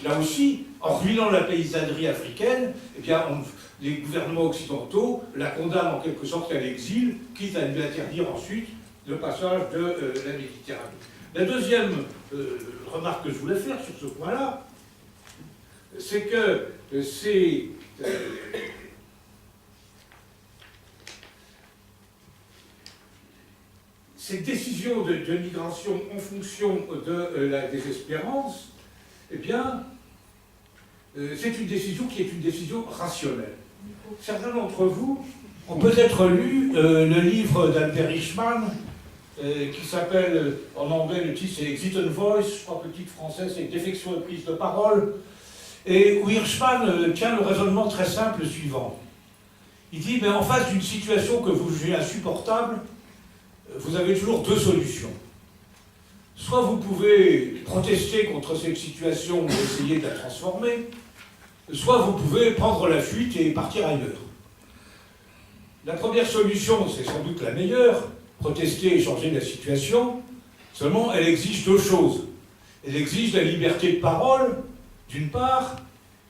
là aussi, en ruinant la paysannerie africaine, eh bien, les gouvernements occidentaux la condamnent en quelque sorte à l'exil, quitte à lui interdire ensuite le passage de la Méditerranée. La deuxième remarque que je voulais faire sur ce point-là, c'est que ces décisions de migration en fonction de la désespérance, eh bien, c'est une décision qui est une décision rationnelle. Certains d'entre vous ont peut-être lu le livre d'Albert Hirschman, qui s'appelle, en anglais, le titre c'est Exit and Voice, je crois que le titre français c'est Défection et prise de parole, et où Hirschman tient le raisonnement très simple suivant. Il dit, mais en face d'une situation que vous jugez insupportable, vous avez toujours deux solutions. Soit vous pouvez protester contre cette situation ou essayer de la transformer, soit vous pouvez prendre la fuite et partir ailleurs. La première solution, c'est sans doute la meilleure, protester et changer la situation, seulement elle exige deux choses. Elle exige la liberté de parole, d'une part,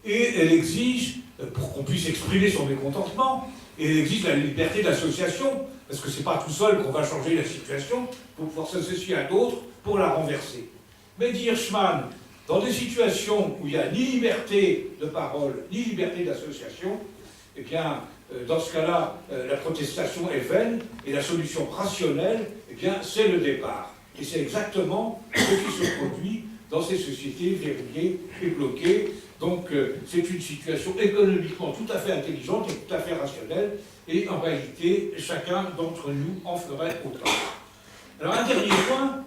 et elle exige, pour qu'on puisse exprimer son mécontentement, et elle exige la liberté d'association, parce que c'est pas tout seul qu'on va changer la situation, il faut pouvoir s'associer à d'autres pour la renverser. Mais dit Hirschman, dans des situations où il n'y a ni liberté de parole, ni liberté d'association, eh bien, dans ce cas-là, la protestation est vaine, et la solution rationnelle, eh bien, c'est le départ. Et c'est exactement ce qui se produit dans ces sociétés verrouillées et bloquées. Donc, c'est une situation économiquement tout à fait intelligente et tout à fait rationnelle, et en réalité, chacun d'entre nous en ferait autant. Alors, un dernier point,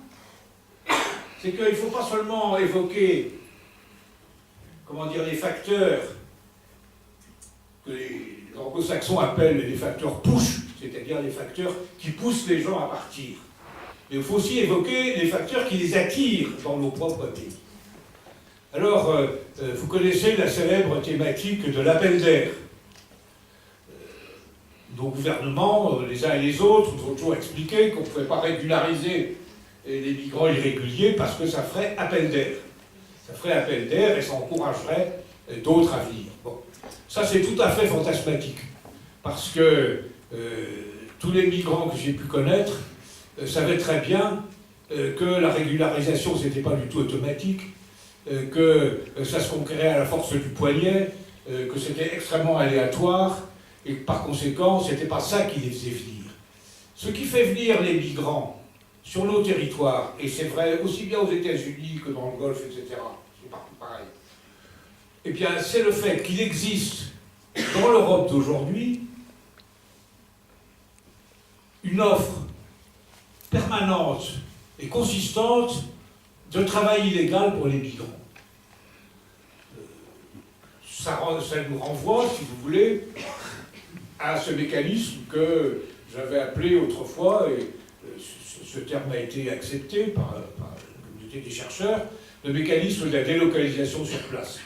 c'est qu'il ne faut pas seulement évoquer, comment dire, les facteurs que les anglo-saxons appellent les facteurs push, c'est-à-dire les facteurs qui poussent les gens à partir. Mais il faut aussi évoquer les facteurs qui les attirent dans nos propres pays. Alors, vous connaissez la célèbre thématique de l'appel d'air. Nos gouvernements, les uns et les autres, nous ont toujours expliqué qu'on ne pouvait pas régulariser les migrants irréguliers parce que ça ferait appel d'air. Ça ferait appel d'air et ça encouragerait d'autres à venir. Bon. Ça, c'est tout à fait fantasmatique, parce que tous les migrants que j'ai pu connaître savaient très bien que la régularisation, ce n'était pas du tout automatique, que ça se conquérait à la force du poignet, que c'était extrêmement aléatoire, et que par conséquent, ce n'était pas ça qui les faisait venir. Ce qui fait venir les migrants sur nos territoires, et c'est vrai aussi bien aux États-Unis que dans le Golfe, etc., c'est partout pareil, eh bien, c'est le fait qu'il existe dans l'Europe d'aujourd'hui une offre permanente et consistante de travail illégal pour les migrants. Ça nous renvoie, si vous voulez, à ce mécanisme que j'avais appelé autrefois, et ce terme a été accepté par la communauté des chercheurs, le mécanisme de la délocalisation sur place.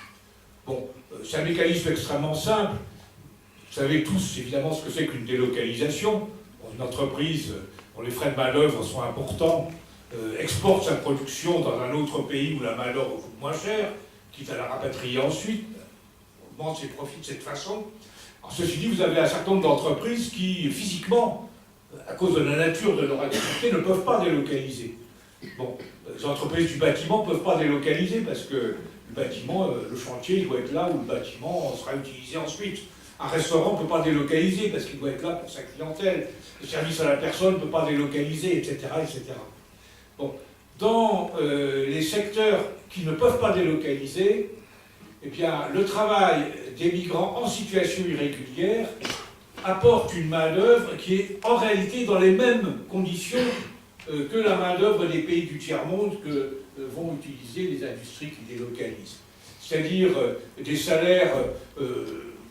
Bon, c'est un mécanisme extrêmement simple. Vous savez tous, évidemment, ce que c'est qu'une délocalisation. Une entreprise, dont les frais de main-d'œuvre sont importants, exporte sa production dans un autre pays où la main-d'œuvre coûte moins cher, quitte à la rapatrier ensuite, augmente ses profits de cette façon. Alors, ceci dit, vous avez un certain nombre d'entreprises qui, physiquement, à cause de la nature de leur activité, ne peuvent pas délocaliser. Bon, les entreprises du bâtiment ne peuvent pas délocaliser parce que le bâtiment, le chantier, il doit être là où le bâtiment sera utilisé ensuite. Un restaurant ne peut pas délocaliser parce qu'il doit être là pour sa clientèle. Le service à la personne ne peut pas délocaliser, etc., etc. Bon, dans les secteurs qui ne peuvent pas délocaliser, eh bien, le travail des migrants en situation irrégulière apporte une main-d'œuvre qui est en réalité dans les mêmes conditions que la main-d'œuvre des pays du tiers-monde que vont utiliser les industries qui délocalisent. C'est-à-dire des salaires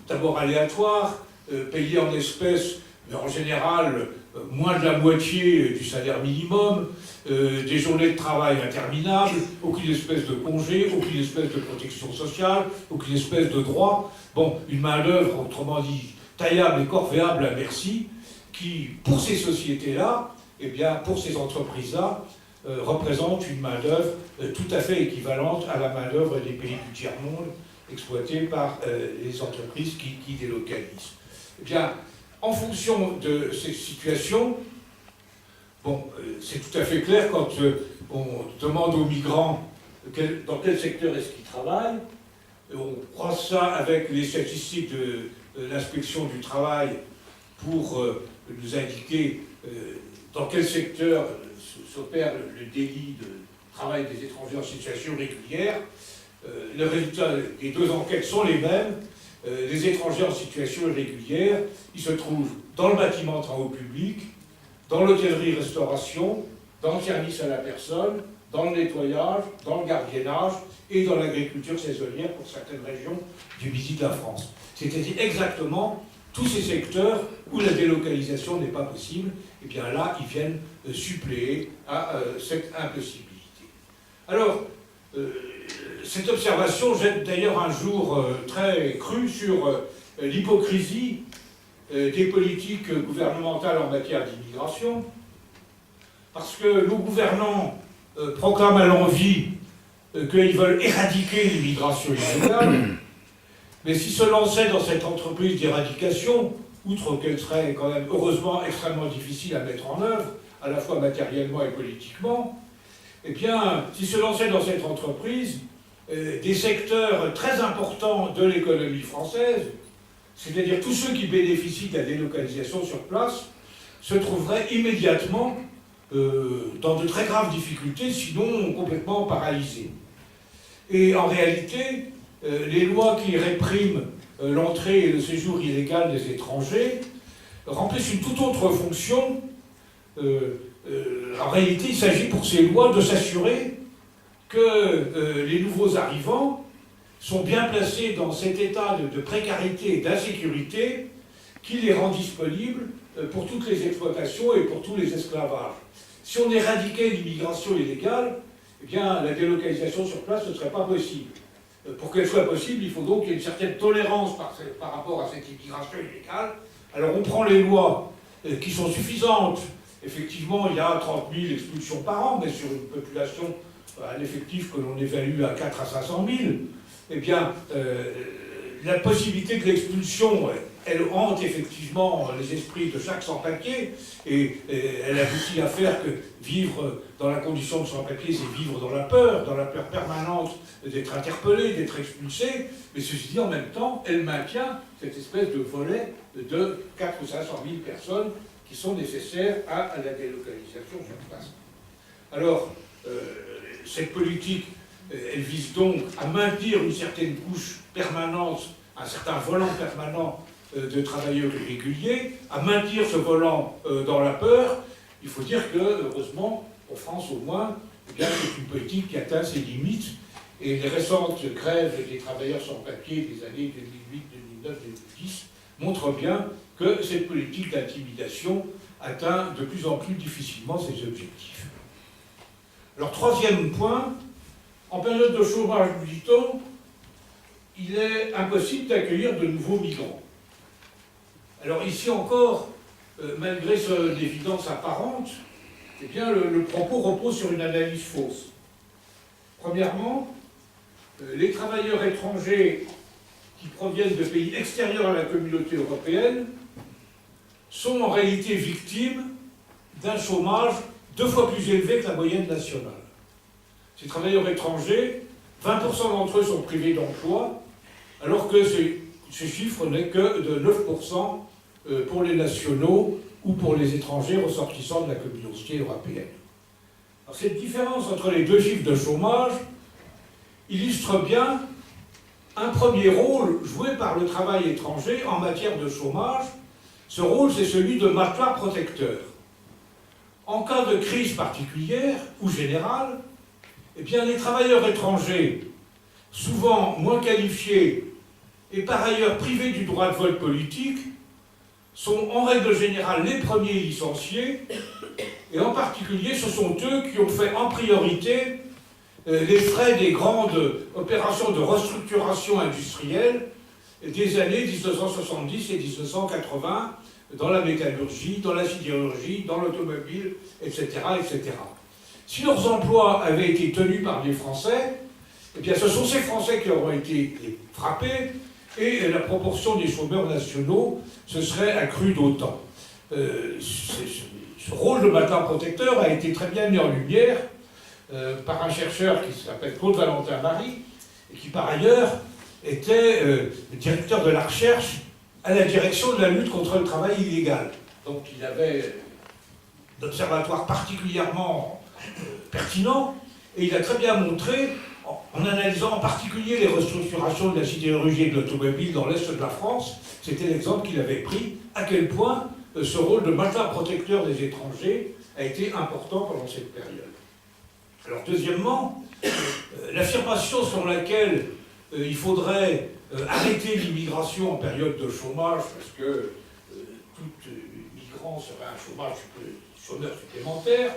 d'abord aléatoires, payés en espèces, mais en général moins de la moitié du salaire minimum, des journées de travail interminables, aucune espèce de congé, aucune espèce de protection sociale, aucune espèce de droit. Bon, une main-d'œuvre, autrement dit, taillable et corvéable à merci, qui, pour ces sociétés-là, eh bien, pour ces entreprises-là, représente une main-d'œuvre tout à fait équivalente à la main-d'œuvre des pays du tiers-monde exploitée par les entreprises qui délocalisent. Eh bien, en fonction de ces situations, bon, c'est tout à fait clair quand on demande aux migrants dans quel secteur est-ce qu'ils travaillent. On croise ça avec les statistiques de l'inspection du travail pour nous indiquer dans quel secteur s'opère le délit de travail des étrangers en situation régulière. Les résultats des deux enquêtes sont les mêmes. Les étrangers en situation irrégulière, ils se trouvent dans le bâtiment de travaux publics, dans l'hôtellerie-restauration, dans le service à la personne, dans le nettoyage, dans le gardiennage et dans l'agriculture saisonnière pour certaines régions du midi de la France. C'est-à-dire exactement tous ces secteurs où la délocalisation n'est pas possible, et bien là, ils viennent suppléer à cette impossibilité. Alors, cette observation jette d'ailleurs un jour très cru sur l'hypocrisie des politiques gouvernementales en matière d'immigration, parce que nos gouvernants proclament à l'envi qu'ils veulent éradiquer l'immigration illégale, mais s'ils se lançaient dans cette entreprise d'éradication, outre qu'elle serait quand même heureusement extrêmement difficile à mettre en œuvre, à la fois matériellement et politiquement, eh bien, s'ils se lançaient dans cette entreprise, des secteurs très importants de l'économie française, c'est-à-dire tous ceux qui bénéficient de la délocalisation sur place, se trouveraient immédiatement dans de très graves difficultés, sinon complètement paralysés. Et en réalité, les lois qui répriment l'entrée et le séjour illégal des étrangers remplissent une toute autre fonction. En réalité, il s'agit pour ces lois de s'assurer que les nouveaux arrivants sont bien placés dans cet état de précarité et d'insécurité qui les rend disponibles pour toutes les exploitations et pour tous les esclavages. Si on éradiquait l'immigration illégale, eh bien, la délocalisation sur place ne serait pas possible. Pour qu'elle soit possible, il faut donc qu'il y ait une certaine tolérance par rapport à cette immigration illégale. Alors on prend les lois qui sont suffisantes. Effectivement, il y a 30 000 expulsions par an, mais sur une population, un effectif que l'on évalue à 4 à 500 000, eh bien, la possibilité de l'expulsion, elle hante effectivement les esprits de chaque sans-papier, et elle aboutit à faire que vivre dans la condition de sans-papier, c'est vivre dans la peur permanente d'être interpellé, d'être expulsé, mais ceci dit, en même temps, elle maintient cette espèce de volet de 4 ou 500 000 personnes qui sont nécessaires à la délocalisation sur place. Alors, cette politique, elle vise donc à maintenir une certaine couche permanente, un certain volant permanent de travailleurs irréguliers, à maintenir ce volant dans la peur. Il faut dire que, heureusement, en France au moins, eh bien, c'est une politique qui atteint ses limites, et les récentes grèves des travailleurs sans papier des années 2008, 2009, 2010 montrent bien que cette politique d'intimidation atteint de plus en plus difficilement ses objectifs. Alors, troisième point, en période de chômage, nous dit-on, il est impossible d'accueillir de nouveaux migrants. Alors ici encore, malgré son évidence apparente, eh bien, le propos repose sur une analyse fausse. Premièrement, les travailleurs étrangers qui proviennent de pays extérieurs à la communauté européenne sont en réalité victimes d'un chômage 2 fois plus élevé que la moyenne nationale. Ces travailleurs étrangers, 20% d'entre eux sont privés d'emploi, alors que ce chiffre n'est que de 9% pour les nationaux ou pour les étrangers ressortissants de la communauté européenne. Alors, cette différence entre les deux chiffres de chômage illustre bien un premier rôle joué par le travail étranger en matière de chômage. Ce rôle, c'est celui de matelas protecteur. En cas de crise particulière ou générale, eh bien, les travailleurs étrangers, souvent moins qualifiés et par ailleurs privés du droit de vote politique, sont en règle générale les premiers licenciés, et en particulier ce sont eux qui ont fait en priorité les frais des grandes opérations de restructuration industrielle des années 1970 et 1980, dans la métallurgie, dans la sidérurgie, dans l'automobile, etc., etc. si leurs emplois avaient été tenus par des Français, eh bien ce sont ces Français qui auraient été frappés, et la proportion des chômeurs nationaux se serait accrue d'autant. Ce rôle de matin protecteur a été très bien mis en lumière par un chercheur qui s'appelle Claude Valentin Marie, et qui par ailleurs était le directeur de la recherche à la direction de la lutte contre le travail illégal. Donc il avait un observatoire particulièrement pertinent, et il a très bien montré, en analysant en particulier les restructurations de la sidérurgie et de l'automobile dans l'Est de la France, c'était l'exemple qu'il avait pris, à quel point ce rôle de maintien protecteur des étrangers a été important pendant cette période. Alors deuxièmement, l'affirmation selon laquelle il faudrait arrêter l'immigration en période de chômage, parce que tout migrant serait un chômeur supplémentaire,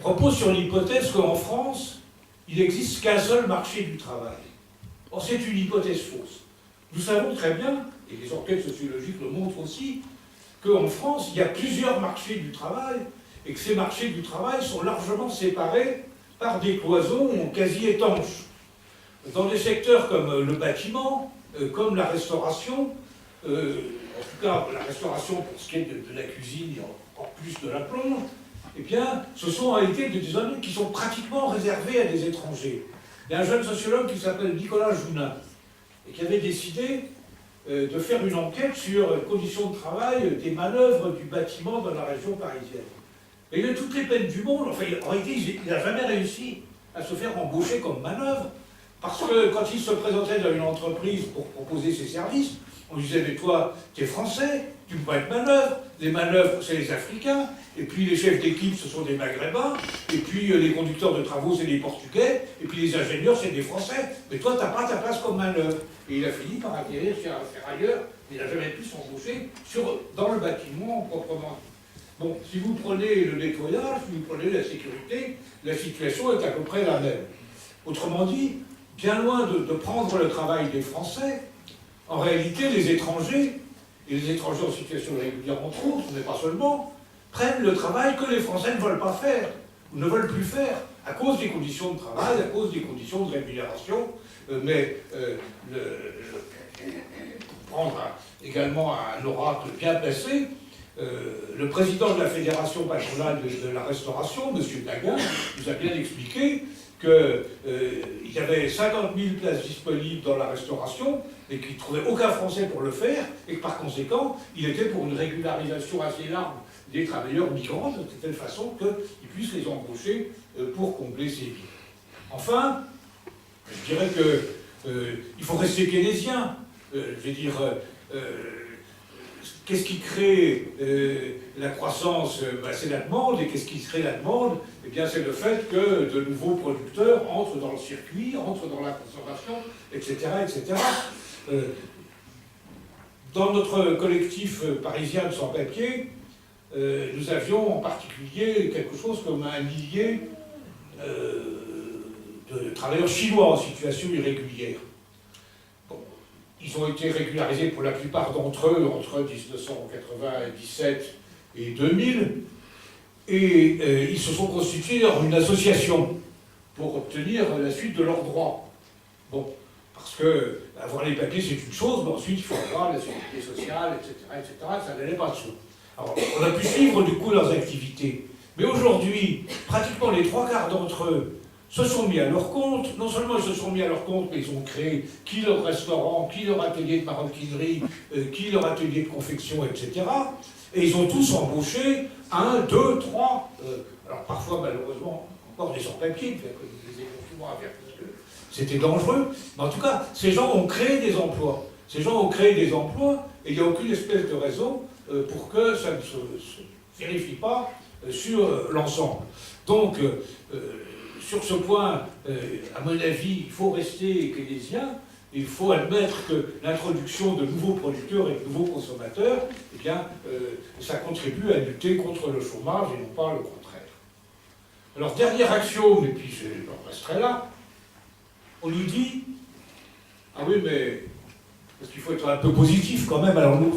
repose sur l'hypothèse qu'en France, il n'existe qu'un seul marché du travail. Or, c'est une hypothèse fausse. Nous savons très bien, et les enquêtes sociologiques le montrent aussi, qu'en France, il y a plusieurs marchés du travail, et que ces marchés du travail sont largement séparés par des cloisons quasi étanches. Dans des secteurs comme le bâtiment, comme la restauration, en tout cas la restauration pour ce qui est de la cuisine et encore plus de la plonge, eh bien, ce sont en réalité des zones qui sont pratiquement réservées à des étrangers. Il y a un jeune sociologue qui s'appelle Nicolas Jounin, et qui avait décidé de faire une enquête sur les conditions de travail des manœuvres du bâtiment dans la région parisienne. Et il a toutes les peines du monde, enfin, en réalité, il n'a jamais réussi à se faire embaucher comme manœuvre, parce que quand il se présentait dans une entreprise pour proposer ses services, on lui disait, mais toi, tu es français, tu ne peux pas être manœuvre, les manœuvres, c'est les Africains, et puis les chefs d'équipe, ce sont des Maghrébins, et puis les conducteurs de travaux, c'est des Portugais, et puis les ingénieurs, c'est des Français, mais toi, tu n'as pas ta place comme manœuvre. Et il a fini par atterrir chez un ferrailleur, mais il n'a jamais pu s'embaucher dans le bâtiment proprement dit. Bon, si vous prenez le nettoyage, si vous prenez la sécurité, la situation est à peu près la même. Autrement dit, bien loin de prendre le travail des Français, en réalité, les étrangers, et les étrangers en situation régulière entre autres, mais pas seulement, prennent le travail que les Français ne veulent pas faire, ou ne veulent plus faire, à cause des conditions de travail, à cause des conditions de rémunération, pour prendre également un oracle bien placé, le président de la Fédération patronale de la restauration, M. Daguin, nous a bien expliqué qu'il y avait 50 000 places disponibles dans la restauration, et qu'il ne trouvait aucun Français pour le faire, et que par conséquent, il était pour une régularisation assez large des travailleurs migrants, de telle façon qu'ils puissent les embaucher pour combler ces vides. Enfin, je dirais qu'il faut rester keynésien. Je veux dire, qu'est-ce qui crée la croissance? C'est la demande, et qu'est-ce qui crée la demande? Eh bien, c'est le fait que de nouveaux producteurs entrent dans le circuit, entrent dans la consommation, etc., etc. Dans notre collectif parisien de sans-papiers, nous avions en particulier quelque chose comme 1 millier de travailleurs chinois en situation irrégulière. Bon, ils ont été régularisés pour la plupart d'entre eux entre 1997 et 2000, et ils se sont constitués dans une association pour obtenir la suite de leurs droits. Bon, parce que avoir les papiers c'est une chose, mais ensuite il faut avoir la sécurité sociale, etc., etc., ça n'allait pas de soi. Alors, on a pu suivre du coup leurs activités. Mais aujourd'hui, pratiquement les 3/4 d'entre eux se sont mis à leur compte. Non seulement ils se sont mis à leur compte, mais ils ont créé qui leur restaurant, qui leur atelier de maroquinerie, qui leur atelier de confection, etc. Et ils ont tous embauché 1, 2, 3, alors parfois malheureusement encore des sans-papiers, nous les aidons souvent à faire parce que c'était dangereux. Mais en tout cas, ces gens ont créé des emplois. Ces gens ont créé des emplois, et il n'y a aucune espèce de raison pour que ça ne se vérifie pas sur l'ensemble. Donc, sur ce point, à mon avis, il faut rester keynésien. Il faut admettre que l'introduction de nouveaux producteurs et de nouveaux consommateurs, eh bien, ça contribue à lutter contre le chômage et non pas le contraire. Alors, dernier axiome, et puis j'en resterai là, on nous dit, ah oui, mais parce qu'il faut être un peu positif quand même, alors nos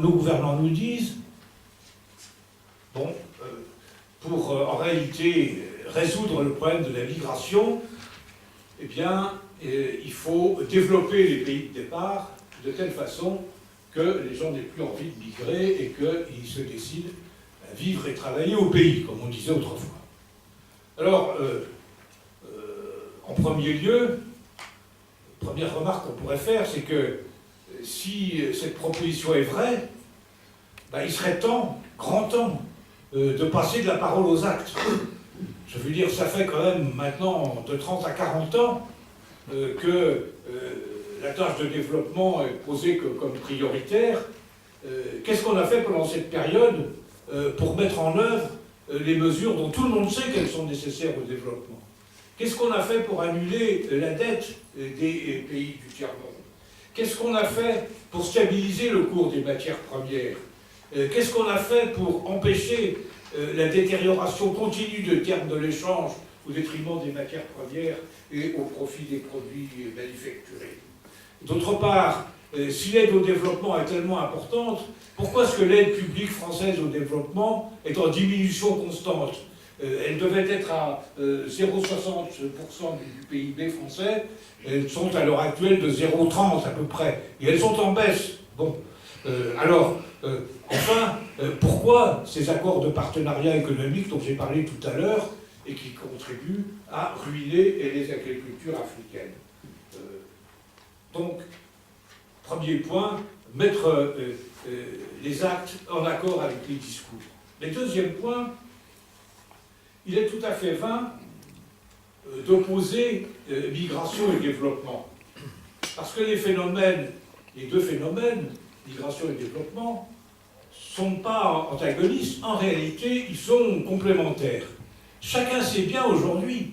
gouvernants nous disent, bon, pour en réalité résoudre le problème de la migration, eh bien, il faut développer les pays de départ de telle façon que les gens n'aient plus envie de migrer et qu'ils se décident à vivre et travailler au pays, comme on disait autrefois. Alors, en premier lieu, première remarque qu'on pourrait faire, c'est que si cette proposition est vraie, ben, il serait temps, grand temps, de passer de la parole aux actes. Je veux dire, ça fait quand même maintenant de 30 à 40 ans que la tâche de développement est posée comme prioritaire. Qu'est-ce qu'on a fait pendant cette période pour mettre en œuvre les mesures dont tout le monde sait qu'elles sont nécessaires au développement? Qu'est-ce qu'on a fait pour annuler la dette des pays du tiers-monde? Qu'est-ce qu'on a fait pour stabiliser le cours des matières premières? Qu'est-ce qu'on a fait pour empêcher la détérioration continue de termes de l'échange au détriment des matières premières et au profit des produits manufacturés? D'autre part, si l'aide au développement est tellement importante, pourquoi est-ce que l'aide publique française au développement est en diminution constante? Elle devait être à 0,60% du PIB français, elles sont à l'heure actuelle de 0,30 à peu près, et elles sont en baisse. Bon, enfin, pourquoi ces accords de partenariat économique dont j'ai parlé tout à l'heure et qui contribuent à ruiner les agricultures africaines? Donc, premier point, mettre les actes en accord avec les discours. Mais deuxième point, il est tout à fait vain d'opposer migration et développement. Parce que les deux phénomènes, migration et développement, ne sont pas antagonistes. En réalité, ils sont complémentaires. Chacun sait bien aujourd'hui,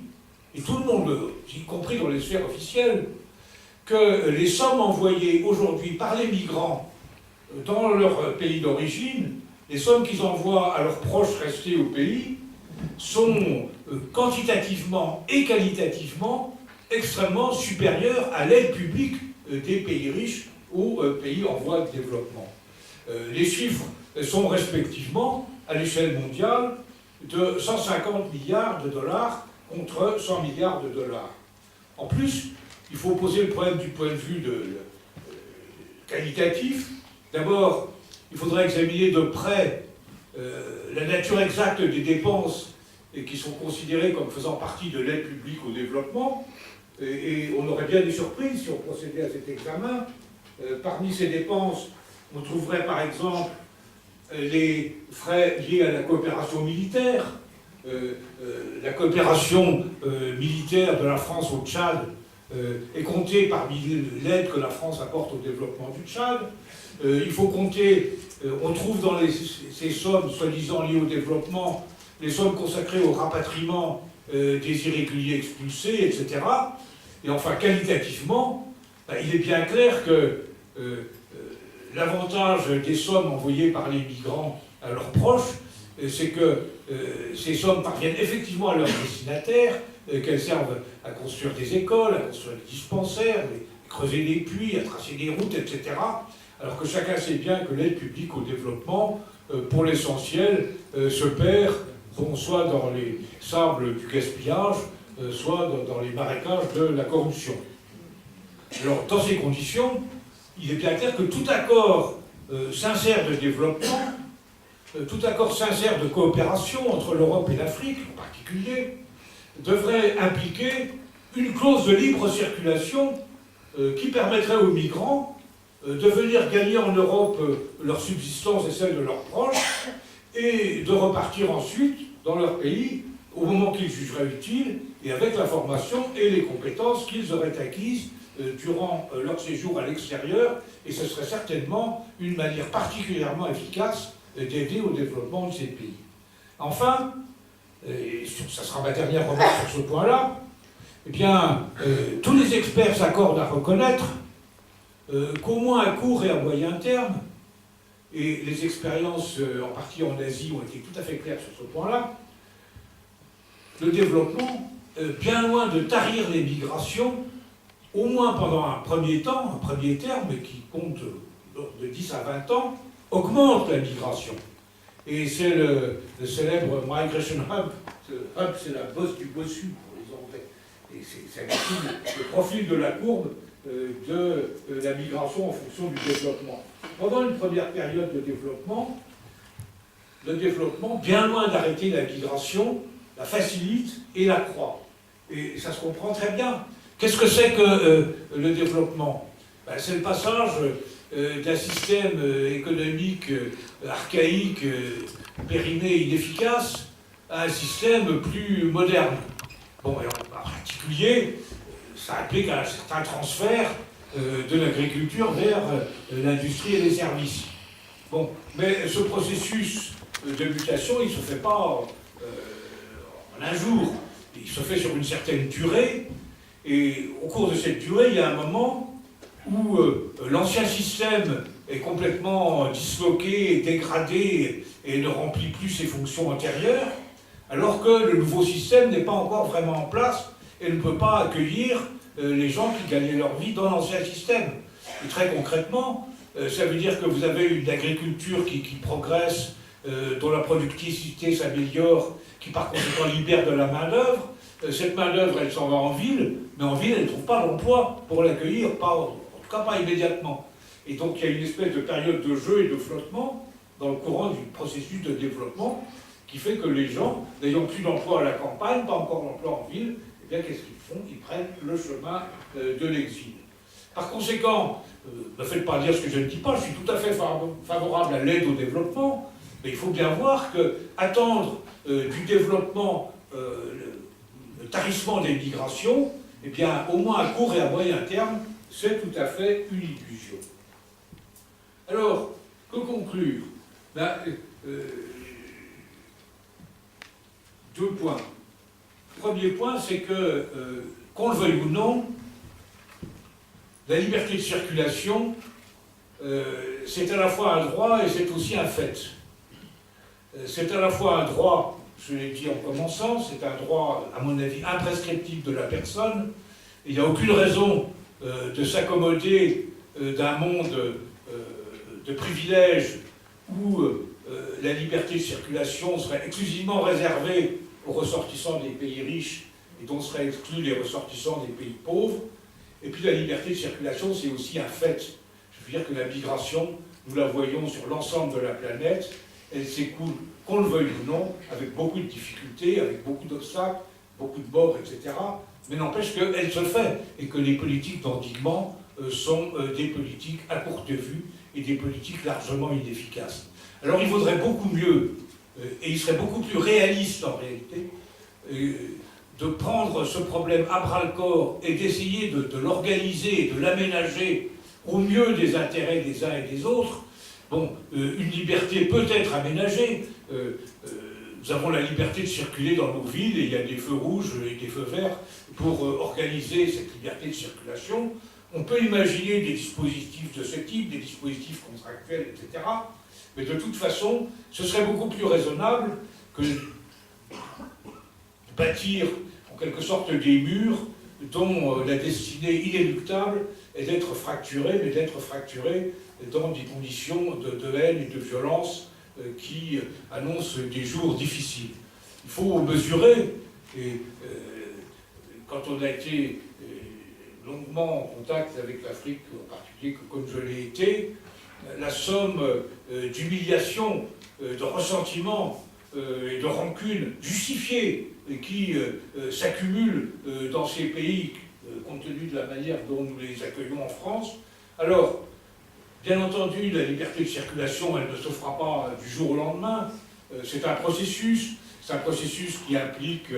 et tout le monde, y compris dans les sphères officielles, que les sommes envoyées aujourd'hui par les migrants dans leur pays d'origine, les sommes qu'ils envoient à leurs proches restés au pays, sont quantitativement et qualitativement extrêmement supérieures à l'aide publique des pays riches aux pays en voie de développement. Les chiffres sont respectivement, à l'échelle mondiale, de 150 milliards de dollars contre 100 milliards de dollars. En plus, il faut poser le problème du point de vue qualitatif. D'abord, il faudrait examiner de près la nature exacte des dépenses qui sont considérées comme faisant partie de l'aide publique au développement. Et on aurait bien des surprises si on procédait à cet examen. Parmi ces dépenses, on trouverait par exemple les frais liés à la coopération militaire. La coopération militaire de la France au Tchad est comptée parmi l'aide que la France apporte au développement du Tchad. Il faut compter, on trouve dans ces sommes soi-disant liées au développement, les sommes consacrées au rapatriement des irréguliers expulsés, etc. Et enfin, qualitativement, il est bien clair que l'avantage des sommes envoyées par les migrants à leurs proches, c'est que ces sommes parviennent effectivement à leurs destinataires, qu'elles servent à construire des écoles, à construire des dispensaires, à creuser des puits, à tracer des routes, etc. Alors que chacun sait bien que l'aide publique au développement, pour l'essentiel, se perd, soit dans les sables du gaspillage, soit dans les marécages de la corruption. Alors, dans ces conditions, il est bien clair que tout accord sincère de développement, tout accord sincère de coopération entre l'Europe et l'Afrique, en particulier, devrait impliquer une clause de libre circulation qui permettrait aux migrants de venir gagner en Europe leur subsistance et celle de leurs proches, et de repartir ensuite dans leur pays au moment qu'ils jugeraient utile, et avec la formation et les compétences qu'ils auraient acquises durant leur séjour à l'extérieur, et ce serait certainement une manière particulièrement efficace d'aider au développement de ces pays. Enfin, et ça sera ma dernière remarque sur ce point-là, eh bien, tous les experts s'accordent à reconnaître qu'au moins à court et à moyen terme, et les expériences, en partie en Asie, ont été tout à fait claires sur ce point-là, le développement, bien loin de tarir les migrations, au moins pendant un premier temps, un premier terme qui compte de 10 à 20 ans, augmente la migration. Et c'est le célèbre Migration Hub. Hub, c'est la bosse du bossu pour les Anglais. Et c'est le profil de la courbe de la migration en fonction du développement. Pendant une première période de développement, le développement, bien loin d'arrêter la migration, la facilite et la croît. Et ça se comprend très bien. Qu'est-ce que c'est que le développement? Ben, c'est le passage d'un système économique archaïque, périmé, inefficace, à un système plus moderne. Bon, et en particulier, ça implique un certain transfert de l'agriculture vers l'industrie et les services. Bon, mais ce processus de mutation, il ne se fait pas en un jour. Il se fait sur une certaine durée, et au cours de cette durée, il y a un moment où l'ancien système est complètement disloqué, dégradé, et ne remplit plus ses fonctions antérieures, alors que le nouveau système n'est pas encore vraiment en place et ne peut pas accueillir les gens qui gagnaient leur vie dans l'ancien système. Et très concrètement, ça veut dire que vous avez une agriculture qui progresse, dont la productivité s'améliore, qui par conséquent libère de la main-d'œuvre. Cette main-d'œuvre, elle s'en va en ville, mais en ville, elle ne trouve pas l'emploi pour l'accueillir, en tout cas pas immédiatement. Et donc il y a une espèce de période de jeu et de flottement dans le courant du processus de développement qui fait que les gens, n'ayant plus d'emploi à la campagne, pas encore d'emploi en ville, eh bien qu'est-ce qu'ils font? Ils prennent le chemin de l'exil. Par conséquent, ne faites pas dire ce que je ne dis pas, je suis tout à fait favorable à l'aide au développement, mais il faut bien voir que attendre du développement le tarissement des migrations, eh bien, au moins à court et à moyen terme, c'est tout à fait une illusion. Alors, que conclure? Ben, deux points. Premier point, c'est que, qu'on le veuille ou non, la liberté de circulation, c'est à la fois un droit et c'est aussi un fait. C'est à la fois un droit, je l'ai dit en commençant, c'est un droit, à mon avis, imprescriptible de la personne. Il n'y a aucune raison de s'accommoder d'un monde de privilèges où la liberté de circulation serait exclusivement réservée aux ressortissants des pays riches et dont seraient exclus les ressortissants des pays pauvres. Et puis la liberté de circulation, c'est aussi un fait. Je veux dire que la migration, nous la voyons sur l'ensemble de la planète, elle s'écoule, qu'on le veuille ou non, avec beaucoup de difficultés, avec beaucoup d'obstacles, beaucoup de morts, etc. Mais n'empêche qu'elle se fait, et que les politiques d'endiguement sont des politiques à courte vue et des politiques largement inefficaces. Alors il vaudrait beaucoup mieux, et il serait beaucoup plus réaliste en réalité, de prendre ce problème à bras-le-corps et d'essayer de l'organiser, de l'aménager au mieux des intérêts des uns et des autres. Bon, une liberté peut être aménagée. Nous avons la liberté de circuler dans nos villes et il y a des feux rouges et des feux verts pour organiser cette liberté de circulation. On peut imaginer des dispositifs de ce type, des dispositifs contractuels, etc. Mais de toute façon, ce serait beaucoup plus raisonnable que de bâtir en quelque sorte des murs dont la destinée inéluctable est d'être fracturée, mais d'être fracturée dans des conditions de haine et de violence qui annoncent des jours difficiles. Il faut mesurer, et quand on a été longuement en contact avec l'Afrique, en particulier comme je l'ai été, la somme d'humiliation, de ressentiment et de rancune justifiée qui s'accumulent dans ces pays, compte tenu de la manière dont nous les accueillons en France. Alors, bien entendu, la liberté de circulation, elle ne se fera pas du jour au lendemain. C'est un processus qui implique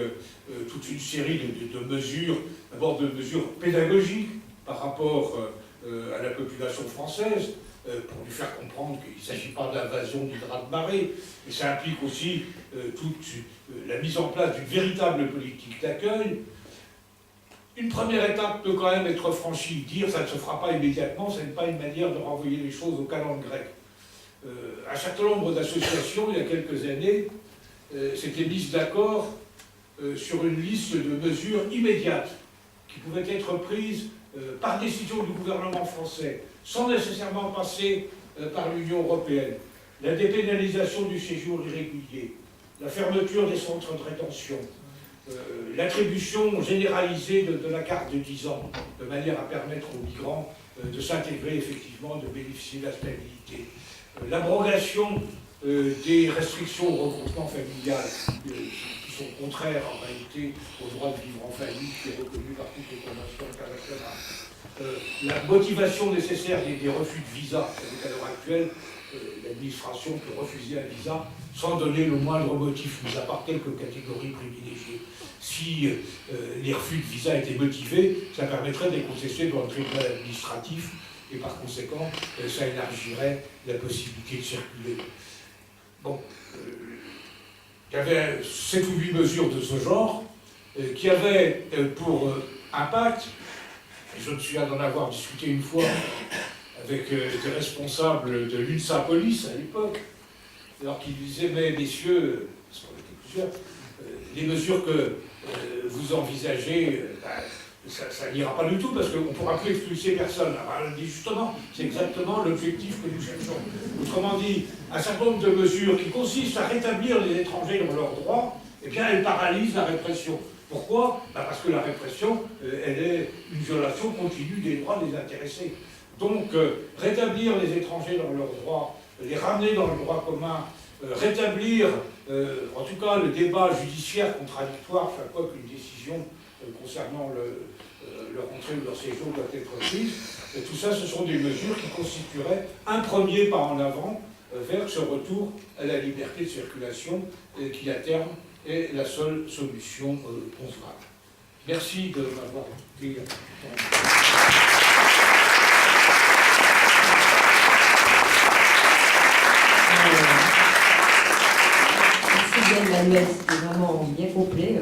toute une série de mesures, d'abord de mesures pédagogiques par rapport à la population française, pour lui faire comprendre qu'il ne s'agit pas d'invasion du drap de marée, et ça implique aussi toute la mise en place d'une véritable politique d'accueil. Une première étape peut quand même être franchie, dire ça ne se fera pas immédiatement, ce n'est pas une manière de renvoyer les choses au calendrier grec. Un certain nombre d'associations, il y a quelques années, s'étaient mises d'accord sur une liste de mesures immédiates qui pouvaient être prises par décision du gouvernement français, sans nécessairement passer par l'Union européenne. la dépénalisation du séjour irrégulier, la fermeture des centres de rétention, l'attribution généralisée de la carte de 10 ans, de manière à permettre aux migrants de s'intégrer effectivement, de bénéficier de la stabilité, l'abrogation des restrictions au regroupement familial, qui sont contraires en réalité au droit de vivre en famille, qui est reconnu par toutes les conventions internationales. La motivation nécessaire des refus de visa. À l'heure actuelle, l'administration peut refuser un visa sans donner le moindre motif, mis à part quelques catégories privilégiées. Si les refus de visa étaient motivés, ça permettrait de les concesser devant le tribunal administratif et par conséquent, ça élargirait la possibilité de circuler. Bon, il y avait 7 ou 8 mesures de ce genre qui avaient pour impact, et je me souviens d'en avoir discuté une fois avec des responsables de l'UNSA Police à l'époque, alors qu'ils disaient, mais messieurs, parce qu'on était plusieurs, les mesures que vous envisagez, ça n'ira pas du tout, parce qu'on ne pourra plus expulser personne. Alors, elle dit justement, c'est exactement l'objectif que nous cherchons. Autrement dit, un certain nombre de mesures qui consistent à rétablir les étrangers dans leurs droits, eh bien, elles paralysent la répression. Pourquoi? Parce que la répression, elle est une violation continue des droits des intéressés. Donc, rétablir les étrangers dans leurs droits, les ramener dans le droit commun, rétablir, en tout cas, le débat judiciaire contradictoire chaque fois qu'une décision concernant leur entrée ou leur séjour doit être prise. Et tout ça, ce sont des mesures qui constitueraient un premier pas en avant vers ce retour à la liberté de circulation qui, à terme, est la seule solution concevable. Merci de m'avoir écouté. Merci Manuel, c'était vraiment bien complet.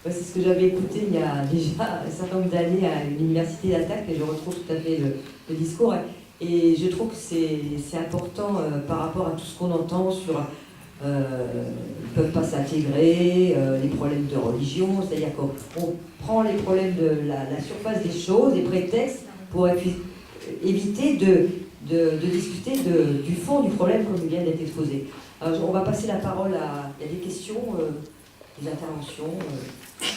C'est ce que j'avais écouté il y a déjà un certain nombre d'années à l'université d'Attaque, et je retrouve tout à fait le discours. Et je trouve que c'est important par rapport à tout ce qu'on entend sur ils ne peuvent pas s'intégrer, les problèmes de religion, c'est-à-dire qu'on prend les problèmes de la surface des choses, des prétextes, pour éviter de discuter du fond du problème comme il vient d'être exposé. Alors, on va passer la parole à... Il y a des questions, des interventions.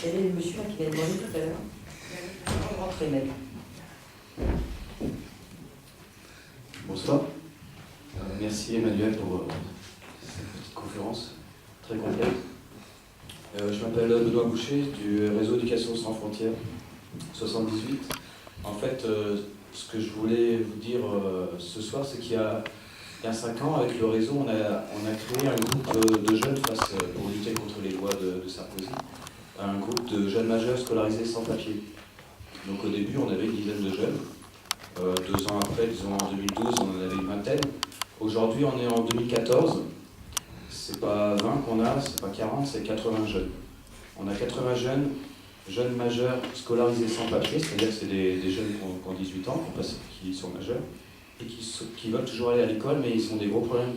Quel est le monsieur là qui vient demander tout à l'heure? Rentrez même. Bonsoir. Merci Emmanuel pour cette petite conférence très complète. Je m'appelle Benoît Boucher du réseau Éducation sans frontières 78. En fait, ce que je voulais vous dire ce soir, c'est qu'il y a 5 ans, avec le réseau, on a créé un groupe de jeunes pour lutter contre les lois de Sarkozy. Un groupe de jeunes majeurs scolarisés sans papier. Donc au début, on avait une dizaine de jeunes. 2 ans après, disons en 2012, on en avait une vingtaine. Aujourd'hui, on est en 2014. C'est pas 20 qu'on a, c'est pas 40, c'est 80 jeunes. On a 80 jeunes majeurs scolarisés sans papier, c'est-à-dire que c'est des jeunes qui ont 18 ans, qui sont majeurs, et qui veulent toujours aller à l'école, mais ils ont des gros problèmes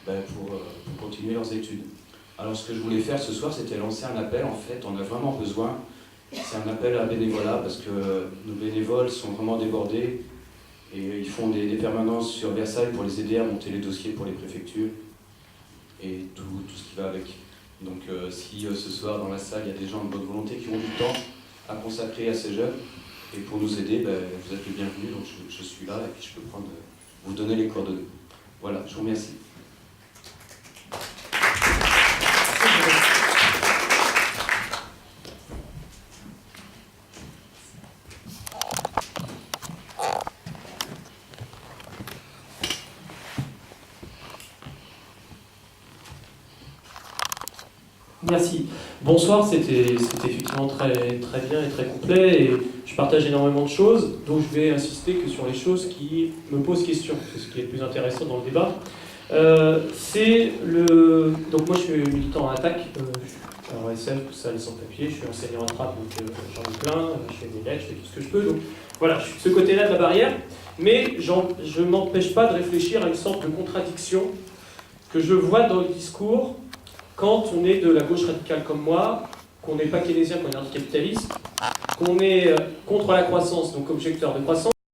pour continuer leurs études. Alors ce que je voulais faire ce soir, c'était lancer un appel. En fait, on a vraiment besoin, c'est un appel à bénévolat, parce que nos bénévoles sont vraiment débordés, et ils font des permanences sur Versailles pour les aider à monter les dossiers pour les préfectures, et tout ce qui va avec. Donc si ce soir dans la salle, il y a des gens de bonne volonté qui ont du temps à consacrer à ces jeunes, et pour nous aider, vous êtes les bienvenus, donc je suis là, et puis je peux vous donner les coordonnées. Voilà, je vous remercie. Merci. Bonsoir, c'était effectivement très bien et très complet, et je partage énormément de choses, donc je vais insister que sur les choses qui me posent question, c'est ce qui est le plus intéressant dans le débat. Donc moi je suis militant à Attaque, je suis en SF, tout ça, les sans-papiers, je suis enseignant en trappe, donc j'en ai plein, je fais des lettres, je fais tout ce que je peux, donc voilà, je suis de ce côté-là de la barrière, mais je ne m'empêche pas de réfléchir à une sorte de contradiction que je vois dans le discours quand on est de la gauche radicale comme moi, qu'on n'est pas keynésien, qu'on est anticapitaliste, qu'on est contre la croissance, donc objecteur de croissance,